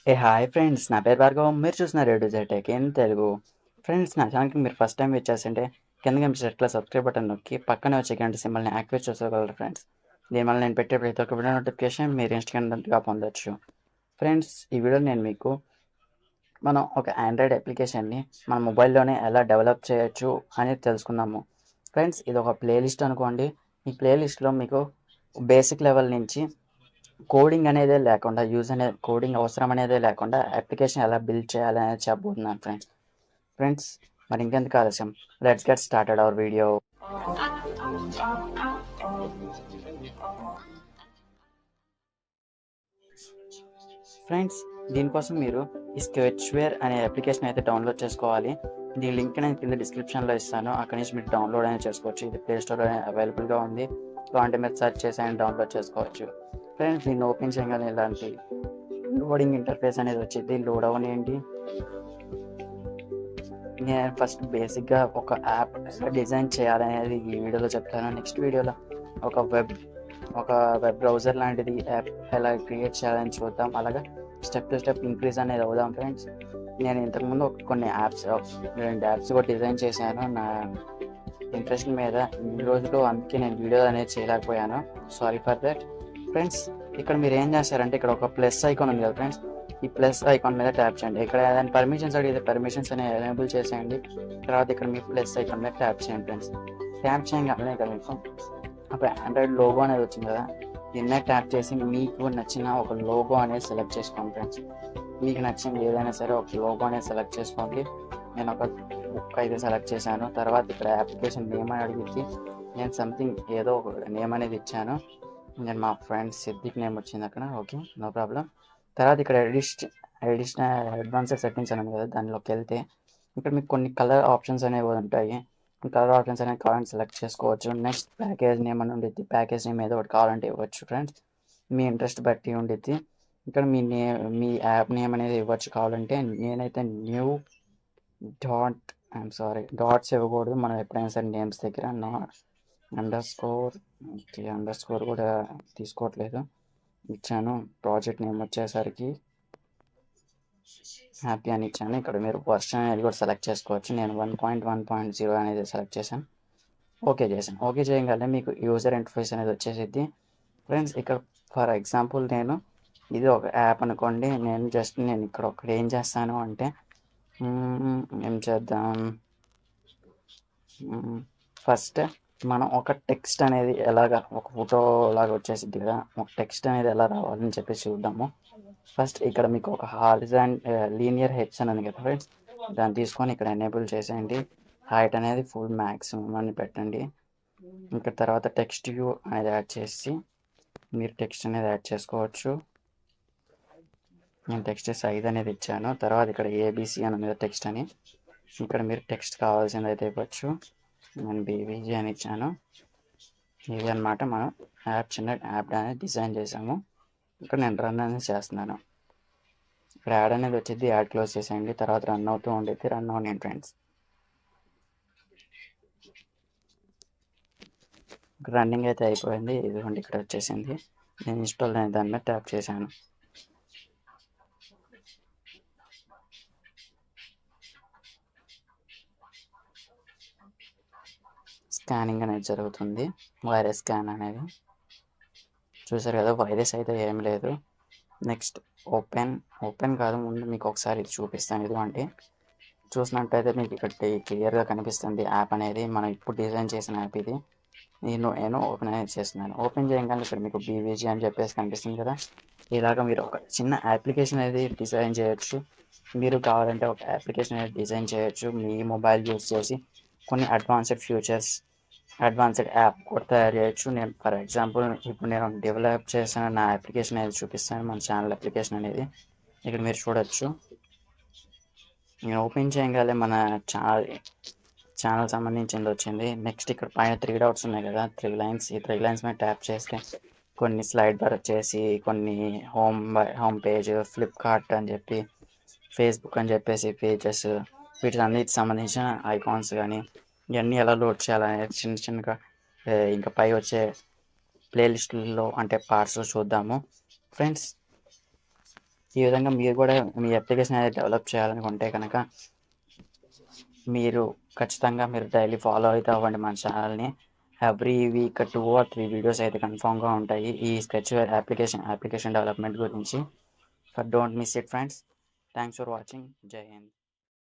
Hi friends, నా పేరు భార్గవ్. మీరు చూస్తున్నారు టెక్ ఇన్ తెలుగు. ఫ్రెండ్స్, నా ఛానల్కి మీరు ఫస్ట్ టైం వచ్చేసింటే కింద కనిపించే సబ్స్క్రైబ్ బటన్ నొక్కి పక్కనే వచ్చే గంట సింబల్ని యాక్టివేట్ చేసుకోగలరు ఫ్రెండ్స్. దీనివల్ల నేను పెట్టే ప్రతి ఒక్క వీడియో నోటిఫికేషన్ మీరు ఇన్స్టెంట్గా పొందొచ్చు. ఫ్రెండ్స్, ఈ వీడియో నేను మీకు మనం ఒక ఆండ్రాయిడ్ అప్లికేషన్ని మన మొబైల్లోనే ఎలా డెవలప్ చేయొచ్చు అనేది తెలుసుకుందాము. ఫ్రెండ్స్, ఇది ఒక ప్లేలిస్ట్ అనుకోండి. ఈ ప్లేలిస్ట్లో మీకు బేసిక్ లెవెల్ నుంచి కోడింగ్ అనేదే లేకుండా కోడింగ్ అవసరం అనేదే లేకుండా అప్లికేషన్ ఎలా బిల్డ్ చేయాలి అనేది చెప్పబోతున్నాను ఫ్రెండ్స్. మరి ఇంకెందుకు ఆలస్యం, let's get started our video. Friends, దీనికోసం మీరు ఈ స్కెచ్వేర్ అనే అప్లికేషన్ అయితే డౌన్లోడ్ చేసుకోవాలి. దీని లింక్ నేను కింద డిస్క్రిప్షన్లో ఇస్తాను. అక్కడి నుంచి మీరు డౌన్లోడ్ అనేది చేసుకోవచ్చు. ఇది ప్లే స్టోర్ అవైలబుల్గా ఉంది. అంటే మీరు సెర్చ్ చేసి ఆయన డౌన్లోడ్ చేసుకోవచ్చు. ఫ్రెండ్స్, దీన్ని ఓపెన్ చేయగానే ఇలాంటి లోడింగ్ ఇంటర్ఫేస్ అనేది వచ్చింది. లోడ్ అవనేయండి. నేను ఫస్ట్ బేసిక్గా ఒక యాప్ ఎలా డిజైన్ చేయాలనేది ఈ వీడియోలో చెప్తాను. నెక్స్ట్ వీడియోలో ఒక వెబ్ బ్రౌజర్ లాంటిది యాప్ ఎలా క్రియేట్ చేయాలని చూద్దాం. అలాగా స్టెప్ టు స్టెప్ ఇంక్రీజ్ అనేది అవుదాం ఫ్రెండ్స్. నేను ఇంతకుముందు కొన్ని రెండు యాప్స్ కూడా డిజైన్ చేశాను నా ఇంట్రెస్ట్ మీద. ఈ రోజులు అందుకే నేను వీడియో అనేది చేయలేకపోయాను. Sorry for that. ఫ్రెండ్స్, ఇక్కడ మీరు ఏం చేస్తారంటే ఇక్కడ ఒక ప్లస్ ఐకాన్ ఉంది కదా ఫ్రెండ్స్, ఈ ప్లస్ ఐకాన్ మీద ట్యాప్ చేయండి. ఇక్కడ ఏదైనా పర్మిషన్స్ అడిగితే పర్మిషన్స్ అనేవి ఎనేబుల్ చేసేయండి. తర్వాత ఇక్కడ మీ ప్లస్ ఐకాన్ మీద ట్యాప్ చేయండి ఫ్రెండ్స్. ట్యాప్ చేయగానే ఇక్కడ మీకు అప్పుడు ఆండ్రాయిడ్ లోగో అనేది వచ్చింది కదా, దీన్నే ట్యాప్ చేసి మీకు నచ్చిన ఒక లోగో అనేది సెలెక్ట్ చేసుకోండి ఫ్రెండ్స్. మీకు నచ్చింది ఏదైనా సరే ఒక లోగో అనేది సెలెక్ట్ చేసుకోండి. నేను ఒక బుక్ అయితే సెలెక్ట్ చేశాను. తర్వాత ఇక్కడ అప్లికేషన్ నేమ్ అని అడిగింది. నేను సంథింగ్ ఏదో ఒక నేమ్ అనేది ఇచ్చాను. నేను మా ఫ్రెండ్ సిద్దిక్ నేమ్ వచ్చింది అక్కడ. Okay, no problem. తర్వాత ఇక్కడ అడ్వాన్స్డ్ సెట్టింగ్స్ అనేది కదా, దానిలోకి వెళ్తే ఇక్కడ మీకు కొన్ని కలర్ ఆప్షన్స్ అనేవి ఉంటాయి. కలర్ ఆప్షన్స్ అనేవి కావాలంటే సెలెక్ట్ చేసుకోవచ్చు. నెక్స్ట్ ప్యాకేజ్ నేమ్ అని ఉండిద్ది. ప్యాకేజ్ నేమ్ ఏదో ఒకటి కావాలంటే ఇవ్వచ్చు ఫ్రెండ్స్. మీ ఇంట్రెస్ట్ బట్టి ఉండిద్ది. ఇక్కడ మీ యాప్ నేమ్ అనేది ఇవ్వచ్చు కావాలంటే. నేనైతే న్యూ ఐఎమ్ సారీ, డాట్స్ ఇవ్వకూడదు మనం ఎప్పుడైనా సరే నేమ్స్ దగ్గర. అండర్ స్కోర్ కూడా తీసుకోవట్లేదు. ఇచ్చాను. ప్రాజెక్ట్ నేమ్ వచ్చేసరికి హ్యాపీ అని ఇచ్చాను. ఇక్కడ మీరు వర్షన్ అనేది కూడా సెలెక్ట్ చేసుకోవచ్చు. నేను 1.1.0 అనేది సెలెక్ట్ చేశాను. ఓకే చేశాను. ఓకే చేయగానే మీకు యూజర్ ఇంటర్ఫేస్ అనేది వచ్చేసిద్ది ఫ్రెండ్స్. ఇక్కడ ఫర్ ఎగ్జాంపుల్ ఇది ఒక యాప్ అనుకోండి. నేను ఇక్కడ ఒకటి ఏం చేస్తాను అంటే ఏం చేద్దాం, ఫస్ట్ మనం ఒక టెక్స్ట్ అనేది ఎలాగా ఒక ఫోటో లాగా వచ్చేసిద్ది కదా, ఒక టెక్స్ట్ అనేది ఎలా రావాలని చెప్పి చూద్దాము. ఫస్ట్ ఇక్కడ మీకు ఒక లీనియర్ హెడ్స్ అని ఉంది కదా ఫ్రెండ్స్, దాన్ని తీసుకొని ఇక్కడ ఎనేబుల్ చేసేయండి. హైట్ అనేది ఫుల్ మ్యాక్సిమం అని పెట్టండి. ఇంకా తర్వాత టెక్స్ట్ వ్యూ అనేది యాడ్ చేసి మీరు టెక్స్ట్ అనేది యాడ్ చేసుకోవచ్చు. నేను టెక్స్ట్ సైజ్ అనేది ఇచ్చాను. తర్వాత ఇక్కడ ఏబిసి అని ఉంది టెక్స్ట్ అని, ఇక్కడ మీరు టెక్స్ట్ కావాల్సింది అయితే ఇవ్వచ్చు. నేను బీవీజీ అని ఇచ్చాను. ఇది అనమాట మనం చిన్న యాప్ అనేది డిజైన్ చేసాము. ఇక్కడ నేను రన్ అనేది చేస్తున్నాను. ఇక్కడ యాడ్ అనేది వచ్చింది. యాడ్ క్లోజ్ చేసేయండి. తర్వాత రన్ అవుతూ ఉండేది. రన్ అవ్వండి ఫ్రెండ్స్. రన్నింగ్ అయితే అయిపోయింది. ఇదిగోండి ఇక్కడ వచ్చేసింది. నేను ఇన్స్టాల్ అనే దాని మీద ట్యాప్ చేశాను. స్కానింగ్ అనేది జరుగుతుంది. వైరస్ స్కాన్ అనేది చూసారు కదా. వైరస్ అయితే ఏం లేదు. నెక్స్ట్ ఓపెన్ కాదు, ముందు మీకు ఒకసారి ఇది చూపిస్తాను. ఇదిగోండి చూసినట్టయితే మీకు ఇక్కడ క్లియర్గా కనిపిస్తుంది యాప్ అనేది. మనం ఇప్పుడు డిజైన్ చేసిన యాప్ ఇది. నేను ఓపెన్ అనేది చేస్తున్నాను. ఓపెన్ చేయగానే ఇక్కడ మీకు బీవీజీ అని చెప్పేసి కనిపిస్తుంది కదా. ఇలాగ మీరు ఒక చిన్న అప్లికేషన్ అనేది డిజైన్ చేయొచ్చు. మీరు కావాలంటే ఒక అప్లికేషన్ అనేది డిజైన్ చేయొచ్చు మీ మొబైల్ యూస్ చేసి. కొన్ని అడ్వాన్స్డ్ యాప్ కూడా తయారు చేయొచ్చు. నేను ఫర్ ఎగ్జాంపుల్ ఇప్పుడు నేను డెవలప్ చేసిన నా అప్లికేషన్ అనేది చూపిస్తాను. మన ఛానల్ అప్లికేషన్ అనేది ఇక్కడ మీరు చూడొచ్చు. నేను ఓపెన్ చేయగానే మన ఛానల్ సంబంధించింది వచ్చింది. నెక్స్ట్ ఇక్కడ పైన 3 డాట్స్ ఉన్నాయి కదా, 3 లైన్స్. ఈ 3 లైన్స్ మీద ట్యాప్ చేస్తే కొన్ని స్లైడ్ బార్ వచ్చేసి కొన్ని హోమ్ పేజ్, ఫ్లిప్కార్ట్ అని చెప్పి, ఫేస్బుక్ అని చెప్పేసి పేజెస్, వీటికి సంబంధించిన ఐకాన్స్ కానీ ఇవన్నీ ఎలా లోడ్ చేయాలనేది చిన్నగా ఇంకా పై వచ్చే ప్లేలిస్టుల్లో అంటే పార్ట్స్ చూద్దాము ఫ్రెండ్స్. ఈ విధంగా మీరు కూడా మీ అప్లికేషన్ అనేది డెవలప్ చేయాలనుకుంటే కనుక మీరు ఖచ్చితంగా మీరు డైలీ ఫాలో అయితే అవ్వండి మన ఛానల్ని. ఎవ్రీ వీక్ 2 or 3 వీడియోస్ అయితే కన్ఫామ్గా ఉంటాయి ఈ స్కెచ్ అప్లికేషన్ డెవలప్మెంట్ గురించి. Don't miss it friends. Thanks for watching. జై హింద్.